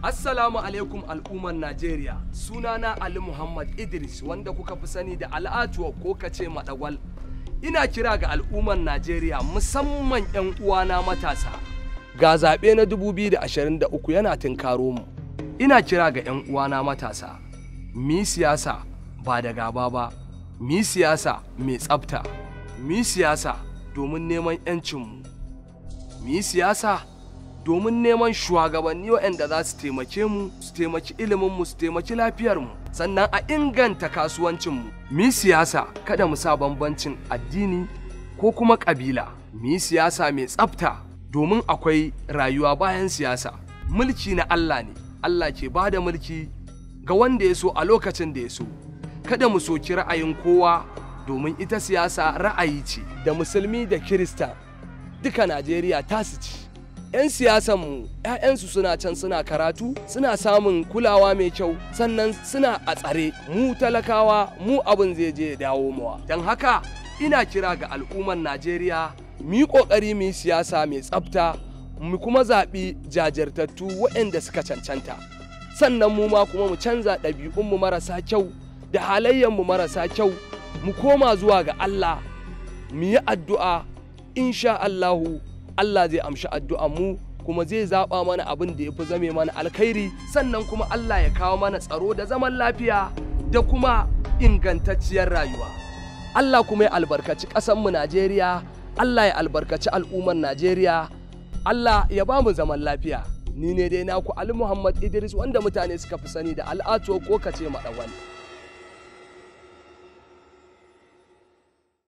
Assalamu alaikum al'ummar Najeriya. Sunana Ali Muhammad Idris wanda kuka fi sani da Al'atuwa ko kace Madagwal. Ina kira ga al'ummar Najeriya musamman 'yan uwana matasa. Ga zaɓe na 2023 yana tunkaro mu. Ina kira ga 'yan uwana matasa. Mi siyasa ba da gaba ba. Mi siyasa mai tsafta. Mi siyasa domin neman 'yancinmu. Mi siyasa domin neman shugabanni waɗanda za su taimake mu, su taimaki iliminmu, su taimaki lafiyarmu, sannan a inganta kasuwancinmu. Mi siyasa kada mu sa bambancin addini ko kuma ƙabila. Mi siyasa mai tsafta domin akwai rayuwa bayan siyasa. Mulki na Allah ne, Allah ke ba da mulki ga wanda ya so a lokacin da ya so. Kada mu soki ra'ayin kowa domin ita siyasa ra'ayi ce, da musulmi da kirista duka Najeriya tasu ci. 'Yan siyasanmu 'ya'yansu suna can suna karatu, suna samun kulawa mai kyau, sannan suna a tsare. Mu talakawa mu abin zai je ya dawo mawa. Don haka ina kira ga al'ummar Najeriya mu yi ƙoƙari mu yi siyasa mai tsafta, mu kuma zaɓi jajirtattu waɗanda suka cancanta. Sannan mu ma kuma mu canza ɗabi'unmu marasa kyau da halayenmu marasa kyau, mu koma zuwa ga Allah, mu yi addu'a, insha Allahu Allah zai amshi addu'an mu kuma zai zaɓa mana abin da ya fi zame mana alkhairi, sannan kuma Allah ya kawo mana tsaro da zaman lafiya da kuma ingantacciyar rayuwa. Allah kuma ya albarkaci ƙasanmu Najeriya, Allah ya albarkaci al'ummar Najeriya, Allah ya ba mu zaman lafiya. Ni ne dai naku Ali Muhammad Idris wanda mutane suka fi sani da Al'atuwa ko kace Madagwal.